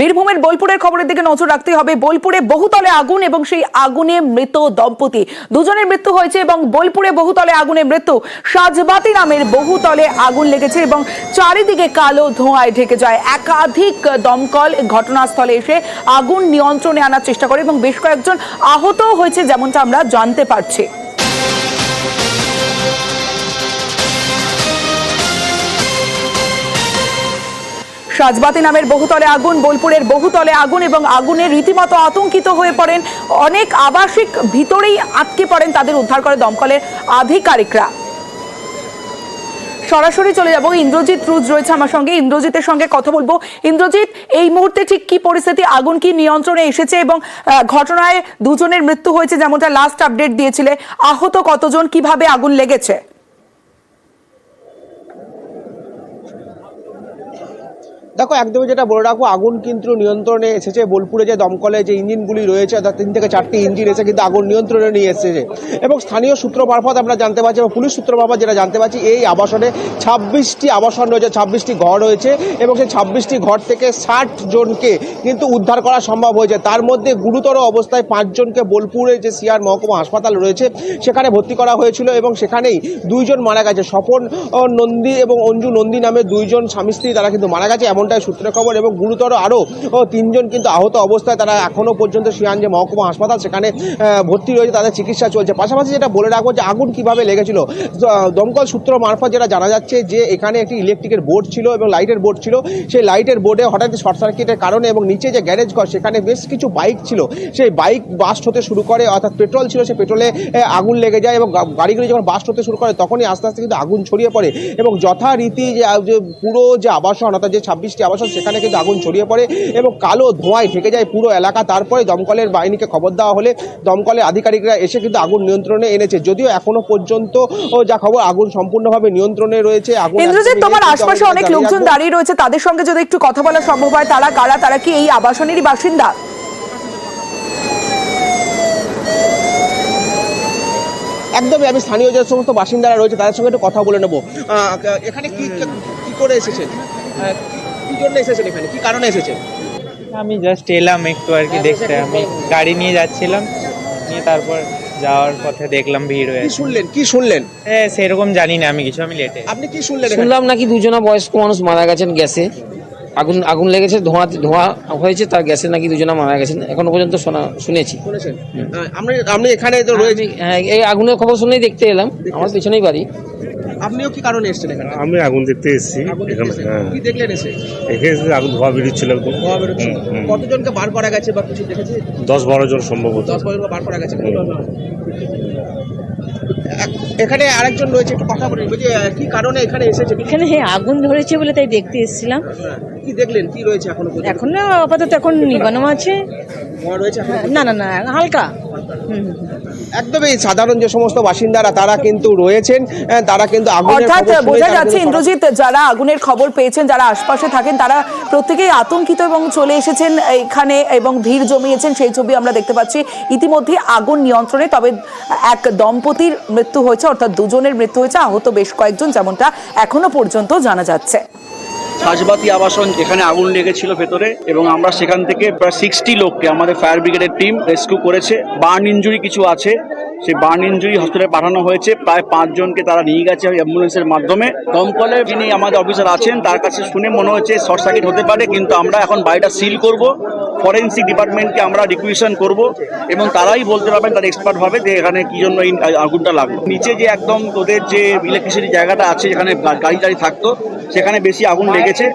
বীরভূমের বোলপুরের খবরের দিকে নজর রাখতে হবে। বোলপুরে বহুতলে আগুন এবং সেই আগুনে মৃত দম্পতি, দুজনের মৃত্যু হয়েছে এবং বোলপুরে বহুতলে আগুনে মৃত্যু। সাজবাতি নামের বহুতলে আগুন লেগেছে এবং চারিদিকে কালো ধোঁয়ায় ঢেকে যায়। একাধিক দমকল ঘটনাস্থলে এসে আগুন নিয়ন্ত্রণে আনার চেষ্টা করে এবং বেশ কয়েকজন আহত হয়েছে, যেমনটা আমরা জানতে পারছি। সাজবাতি নামের বহুতলে আগুন, বোলপুরের বহুতলে আগুন এবং আগুনে রীতিমতো আতঙ্কিত হয়ে পড়েন অনেক আবাসিক, ভিতরেই আটকে পড়েন। তাদের উদ্ধার করে দমকলের আধিকারিকরা। সরাসরি চলে যাব, ইন্দ্রজিৎ রুজ রয়েছে আমার সঙ্গে, ইন্দ্রজিতের সঙ্গে কথা বলবো। ইন্দ্রজিৎ, এই মুহূর্তে ঠিক কি পরিস্থিতি, আগুন কি নিয়ন্ত্রণে এসেছে এবং ঘটনায় দুজনের মৃত্যু হয়েছে যেমনটা লাস্ট আপডেট দিয়েছিলে, আহত কতজন, কিভাবে আগুন লেগেছে? দেখো, একদমই যেটা বলে রাখবো, আগুন কিন্তু নিয়ন্ত্রণে এসেছে। বোলপুরে যে দমকলে যে ইঞ্জিনগুলি রয়েছে, অর্থাৎ 3 থেকে 4টি ইঞ্জিন এসে কিন্তু আগুন নিয়ন্ত্রণে নিয়ে এসেছে। এবং স্থানীয় সূত্র মারফত আমরা জানতে পারছি এবং পুলিশ সূত্র মারফত যেটা জানতে পারছি, এই আবাসনে 26টি আবাসন রয়েছে, 26টি ঘর রয়েছে এবং সেই 26টি ঘর থেকে 60 জনকে কিন্তু উদ্ধার করা সম্ভব হয়েছে। তার মধ্যে গুরুতর অবস্থায় 5 জনকে বোলপুরে যে সিআর মহকুমা হাসপাতাল রয়েছে সেখানে ভর্তি করা হয়েছিল এবং সেখানেই 2 জন মারা গেছে। স্বপন নন্দী এবং অঞ্জু নন্দী নামে 2 জন স্বামী স্ত্রী, তারা কিন্তু মারা গেছে এমনটাই সূত্রের খবর। এবং গুরুতর আরও 3 জন কিন্তু আহত অবস্থায়, তারা এখনও পর্যন্ত সিয়ান যে মহকুমা হাসপাতাল সেখানে ভর্তি রয়েছে, তাদের চিকিৎসা চলছে। পাশাপাশি যেটা বলে রাখবো যে আগুন কিভাবে লেগেছিল, দমকল সূত্র মারফত যেটা জানা যাচ্ছে যে এখানে একটি ইলেকট্রিকের বোর্ড ছিল এবং লাইটের বোর্ড ছিল। সেই লাইটের বোর্ডে হঠাৎ শর্ট সার্কিটের কারণে এবং নিচে যে গ্যারেজ ঘর সেখানে বেশ কিছু বাইক ছিল, সেই বাইক বাস্ট হতে শুরু করে, অর্থাৎ পেট্রোল ছিল, সেই পেট্রোলে আগুন লেগে যায় এবং গাড়িগুলি যখন বাস্ট হতে শুরু করে তখনই আস্তে আস্তে কিন্তু আগুন ছড়িয়ে পড়ে এবং যথারীতি যে পুরো যে আবাসন, অর্থাৎ যে 26টি আবাসন, সেখানে কিন্তু আগুন ছড়িয়ে পড়ে এবং কালো ধোঁয়ায় ঢেকে যায় পুরো এলাকা। তারপরে দমকলের বাহিনীকে খবর দেওয়া হলে দমকলের আধিকারিকরা এসে কিন্তু আগুন নিয়ন্ত্রণে এনেছে। যদিও এখনো পর্যন্ত যা খবর, আগুন সম্পূর্ণভাবে নিয়ন্ত্রণে রয়েছে। ইন্দ্রজিৎ, তোমার আশপাশে অনেক লোকজন দাঁড়িয়ে রয়েছে, তাদের সঙ্গে যদি একটু কথা বলা সম্ভব হয়, তারা কারা, তারা কি এই আবাসনেরই বাসিন্দা? একদমই, আমি স্থানীয় যে সমস্ত বাসিন্দারা রয়েছে তাদের সঙ্গে একটু কথা বলে নেবো। এখানে কি করে এসেছেন, কি জন্য এসেছেন, এখানে কি কারণে এসেছেন? আমি জাস্ট এলাম একটু আর কি দেখতে। আমি গাড়ি নিয়ে যাচ্ছিলাম, নিয়ে তারপর যাওয়ার পথে দেখলাম ভিড় হয়ে। কি শুনলেন? সেরকম জানি না আমি কিছু, আমি লেটে। আপনি কি শুনলেন? শুনলাম নাকি 2 জনা বয়স্ক মানুষ মারা গেছেন গ্যাসে, আগুন লেগেছে, ধোঁয়া হয়েছে, তার গ্যাসে নাকি 2 জনা মারা গেছেন, এখনো পর্যন্ত শুনেছি। আপনি এখানে তো রয়েছে? হ্যাঁ, এই আগুনের খবর শুনেই দেখতে এলাম, আমার পেছনেই বাড়ি। আপনিও কি কারণে এসেছেন এখানে? আমি আগুন দেখতে এসেছি এখানে। কি দেখলেন এসে? এখানে আগুন ধোয়া বেরিয়েছিল একদম। কতজনকে বার করা গেছে বা কিছু দেখেছি? 10-12 জন সম্ভবত। 10-12 জন বার করা গেছে। এখানে আরেকজন রয়েছে, একটু কথা বলি, কি কারণে এখানে এসেছে? এখানে আগুন ধরেছে বলে তাই দেখতে এসেছিলাম। কি দেখলেন, কি রয়েছে এখনো? এখন আপাতত এখন নিবানো আছে। না না না, হালকা। একদমই সাধারণ যে সমস্ত বাসিন্দারা তারা কিন্তু রয়েছেন, তারা কিন্তু অর্থাৎ বোঝা যাচ্ছে ইন্দ্রজিৎ, যারা আগুনের খবর পেয়েছেন, যারা আশপাশে থাকেন, তারা প্রত্যেকেই আতঙ্কিত এবং চলে এসেছেন এখানে এবং ভিড় জমিয়েছেন, সেই ছবি আমরা দেখতে পাচ্ছি। ইতিমধ্যে আগুন নিয়ন্ত্রণে, তবে এক দম্পতির মৃত্যু হয়েছে, অর্থাৎ 2 জনের মৃত্যু হয়েছে, আহত বেশ কয়েকজন, যেমনটা এখনো পর্যন্ত জানা যাচ্ছে। সাজবাতি আবাসন, যেখানে আগুন লেগেছিল ভেতরে, এবং আমরা সেখান থেকে প্রায় 60 লোককে আমাদের ফায়ার ব্রিগেডের টিম রেস্কিউ করেছে। বার্ন ইঞ্জুরি কিছু আছে, সেই বার্ন ইঞ্জুরি হসপিটালে পাঠানো হয়েছে। প্রায় 5 জনকে তারা নিয়ে গেছে অ্যাম্বুলেন্সের মাধ্যমে। দমকলের যিনি আমাদের অফিসার আছেন তার কাছে শুনে মনে হচ্ছে শর্ট সার্কিট হতে পারে, কিন্তু আমরা এখন বাড়িটা সিল করব, ফরেন্সিক ডিপার্টমেন্টকে আমরা রিকুয়েশন করব এবং তারাই বলতে পারবেন, তারা এক্সপার্ট ভাবে যে এখানে কি জন্য এই আগুনটা লাগলো। নিচে যে একদম ওদের যে ইলেকট্রিসিটি জায়গাটা আছে, যেখানে গাড়ি টাড়ি থাকতো, সেখানে বেশি আগুন লেগেছে।